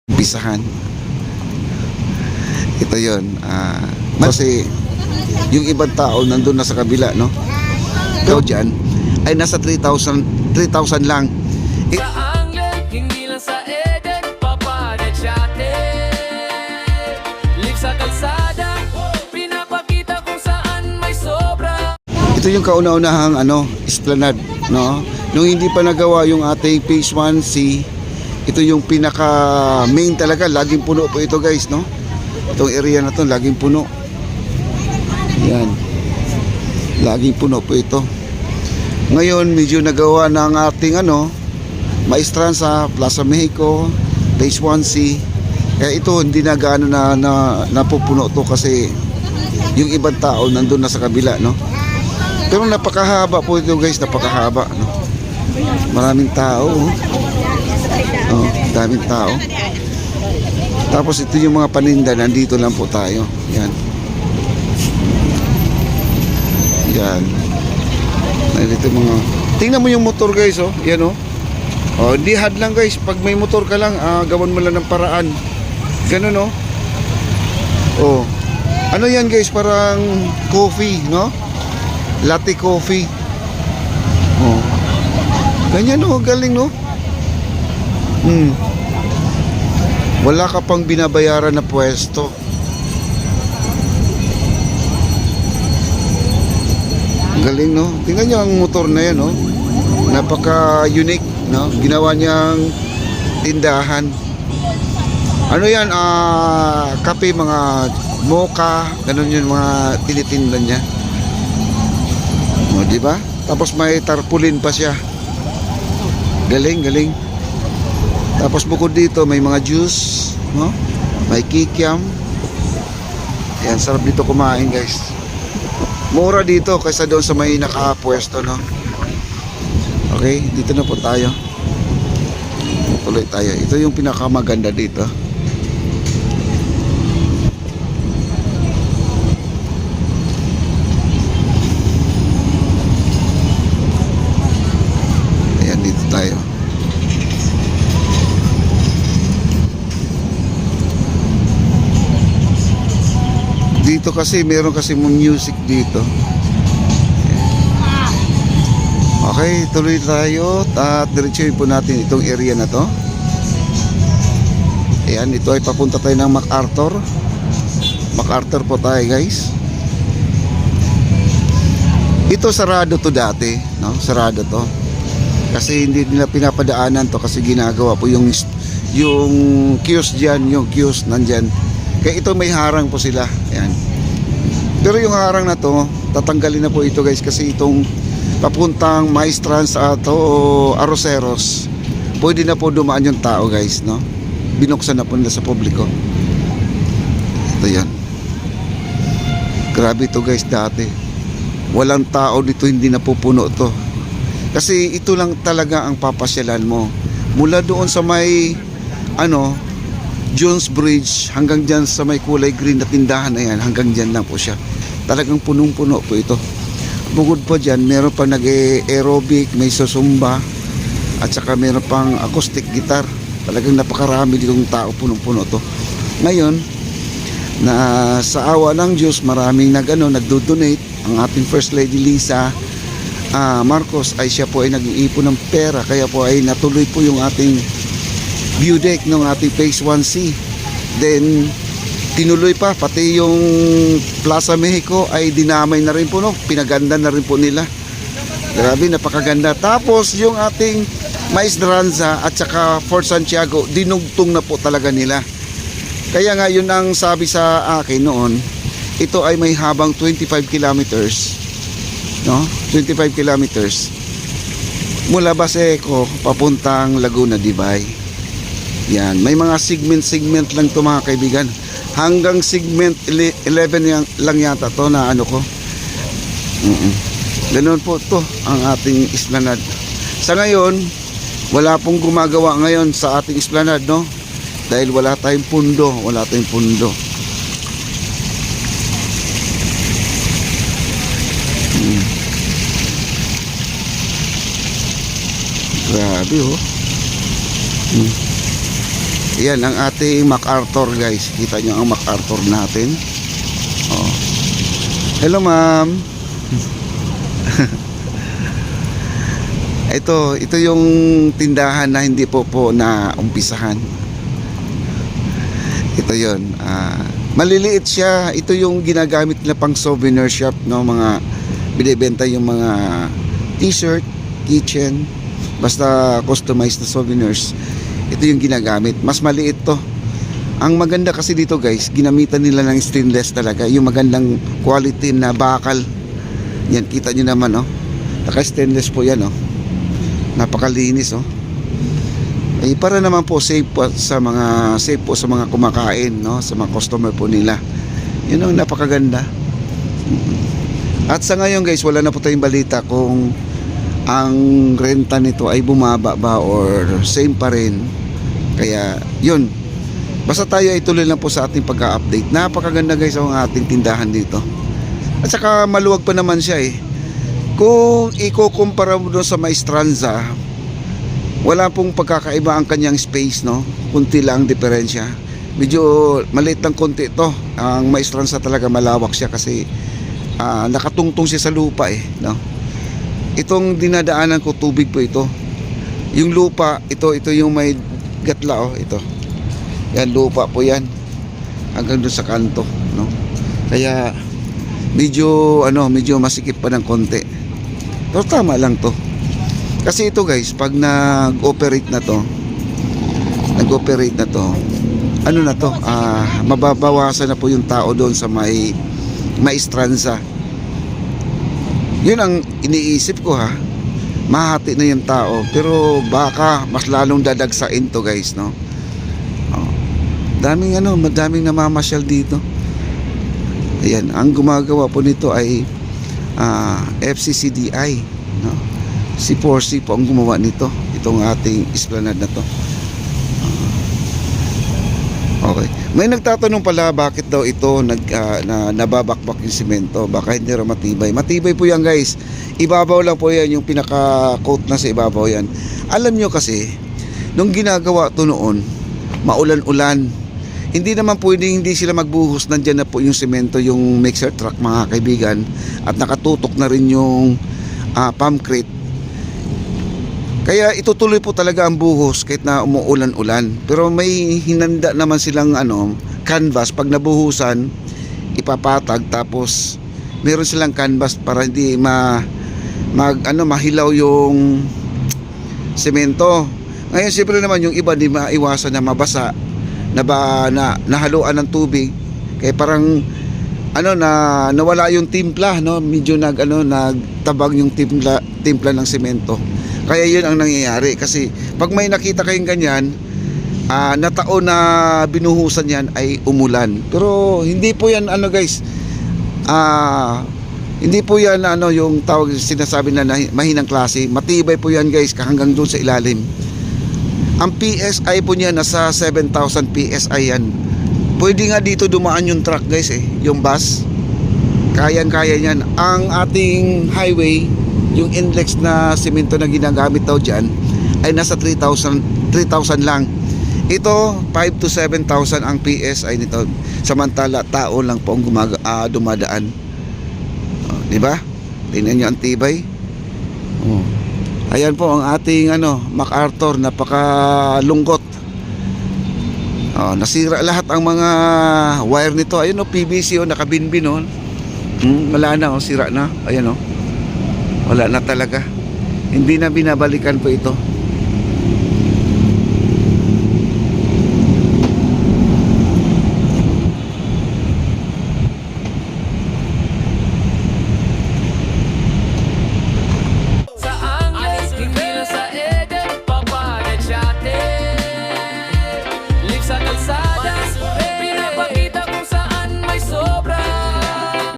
Umpisahan. Ito yun. Kasi yung ibang tao nandun na sa kabila, no? Ikaw dyan ay nasa 3,000 lang. Sa Anglen, hindi lang sa Eden, papadet siyate. Live sa kalsada, pinapakita kung saan may sobra. Ito yung kauna-unahang esplanade, no? Nung hindi pa nagawa yung ating phase 1C, ito yung pinaka main talaga, laging puno po ito, guys, no? Itong area na to laging puno. Yan. Laging puno po ito. Ngayon medyo nagawa ng ating Maestranza, Plaza Mexico, phase 1C. Kaya ito hindi na gaano na napupuno to kasi yung ibang tao nandun na sa kabila, no? Pero napakahaba po ito, guys, napakahaba, no? Maraming tao, oh, daming tao. Tapos ito yung mga paninda, nandito lang po tayo. Yan. Yan. Nandito mga, tingnan mo yung motor, guys, oh. Yan, oh. Oh, di had lang, guys. Pag may motor ka lang, gawan mo lang ng paraan. Ganun, oh. Oh. Ano yan, guys? Parang coffee, no? Latte coffee. Oh. Ganyan, oh. Galing, no? Wala ka pang binabayaran na pwesto. Galing, no? Tingnan nyo ang motor na yan, no? Napaka-unique, no? Ginawa niyang tindahan. Ano yan? Kape, mga mocha, ganun yung mga tinitinda niya. O, diba? Tapos may tarpaulin pa siya. Galing, galing. Tapos bukod dito may mga juice, no? May kikiam. Yan, sarap dito kumain, guys. Mura dito kaysa doon sa may nakapwesto, no? Okay, dito na po tayo. Tuloy tayo. Ito yung pinakamaganda dito. Ayan, dito tayo. Dito kasi meron kasi music dito. Okay, tuloy tayo at diretsuhin po natin itong area na to. Ayan, ito ay papunta tayo ng MacArthur. MacArthur po tayo, guys. Ito sarado to dati, no? Sarado to. Kasi hindi nila pinapadaanan to kasi ginagawa po yung kiosk diyan, yung kiosk nandyan. Kaya ito may harang po sila. Ayan. Pero yung harang na to, tatanggalin na po ito, guys, kasi itong papuntang Maestranza o Arroceros, pwede na po dumaan yung tao, guys, no? Binuksan na po nila sa publiko. Ito yan. Grabe ito, guys, dati. Walang tao dito, hindi na pupuno to. Kasi ito lang talaga ang papasyalan mo. Mula doon sa may Jones Bridge hanggang dyan sa may kulay green na tindahan na yan, hanggang dyan lang po siya. Talagang punong-puno po ito. Bukod po dyan, meron pa nag-aerobic, may susumba, at saka meron pang acoustic guitar. Talagang napakarami ditong tao, punong-puno to. Ngayon, na sa awa ng Diyos, maraming nagdo-donate. Ang ating First Lady Lisa Marcos ay siya po ay nag-iipon ng pera, kaya po ay natuloy po yung ating view deck ng ating phase 1C. Then tinuloy pa, pati yung Plaza Mexico ay dinamay na rin po, no? Pinaganda na rin po nila. Grabe, napakaganda. Tapos yung ating Maestranza at saka Fort Santiago, dinugtong na po talaga nila. Kaya nga yun ang sabi sa akin noon, ito ay may habang 25 kilometers, no? 25 kilometers mula Baseco papuntang Laguna de Bay. Yan, may mga segment lang to, mga kaibigan. Hanggang segment 11 lang yata to na ko. Ganoon po to ang ating esplanade. Sa ngayon, wala pong gumagawa ngayon sa ating esplanade, no? Dahil wala tayong pundo, Grabe, oh. Yan ang ating MacArthur guys. Kita nyo ang MacArthur natin. Oh. Hello ma'am. Ito yung tindahan na hindi po na umpisahan. Ito yun. Maliliit siya. Ito yung ginagamit nila pang souvenir shop, no? Mga binibenta yung mga t-shirt, kitchen, basta customized na souvenirs. Ito yung ginagamit. Mas maliit to. Ang maganda kasi dito guys, ginamitan nila ng stainless talaga. Yung magandang quality na bakal. Yan, kita nyo naman, oh. Naka stainless po yan, oh. Napakalinis, oh. Eh, para naman po safe po sa mga kumakain, no, sa mga customer po nila. Yun ang napakaganda. At sa ngayon guys, wala na po tayong balita kung ang renta nito ay bumaba ba or same pa rin. Kaya yun, basta tayo ay tuloy lang po sa ating pagka-update. Napakaganda guys ang ating tindahan dito. At saka maluwag pa naman siya eh. Kung ikukumpara mo doon sa Maestranza, wala pong pagkakaiba ang kanyang space, no? Kunti lang ang diferensya. Medyo maliit lang konti ito. Ang Maestranza talaga malawak siya kasi nakatungtong siya sa lupa eh, no? Itong dinadaanan ko tubig po ito. Yung lupa, ito yung may gatla, oh, ito. Yan, lupa po yan. Hanggang doon sa kanto, no? Kaya medyo masikip pa ng konti. Pero tama lang to. Kasi ito guys, pag nag-operate na to, mababawasan na po yung tao doon sa may Maestranza. Yun ang iniisip ko ha. Mahati na yung tao, pero baka mas lalong dadagsain to guys, no? Oh. Madaming namamasyal dito. Ayan, ang gumagawa po nito ay FCCDI, no? Si Porcy po ang gumawa nito, itong ating esplanade na to. Okay. May nagtatanong pala bakit daw ito nababakbak yung simento. Baka hindi raw matibay. Matibay po yan guys. Ibabaw lang po yan, yung pinaka-coat na sa ibabaw yan. Alam nyo kasi, nung ginagawa to noon, maulan-ulan. Hindi naman pwedeng hindi sila magbuhos. Nandyan na po yung simento, yung mixer truck mga kaibigan. At nakatutok na rin yung palm crate. Kaya itutuloy po talaga ang buhos kahit na umuulan-ulan. Pero may hinanda naman silang canvas. Pag nabuhusan, ipapatag. Tapos meron silang canvas para hindi mahilaw yung semento. Ngayon siyempre naman yung iba di maiwasan na mabasa, nahaluan ng tubig. Kaya parang nawala yung timpla, no? Medyo nagtabag yung timpla ng semento. Kaya yun ang nangyayari kasi pag may nakita kayong ganyan na taon na binuhusan yan ay umulan. Pero hindi po yan guys, hindi po yan yung tawag sinasabi na mahinang klase. Matibay po yan guys hanggang doon sa ilalim. Ang PSI po niya nasa 7,000 PSI yan. Pwede nga dito dumaan yung truck guys eh, yung bus. Kayang-kaya niyan. Ang ating highway, yung index na simento na ginagamit daw dyan ay nasa 3,000 lang. Ito 5 to 7,000 ang PSI nito. Samantala tao lang po ang dumadaan. Di ba? Tingnan niyo ang tibay. Ayan po ang ating MacArthur, napakalungkot. Nasira lahat ang mga wire nito. Ayun PVC nakabinbin wala na sira na. Ayan wala na talaga. Hindi na binabalikan po ito.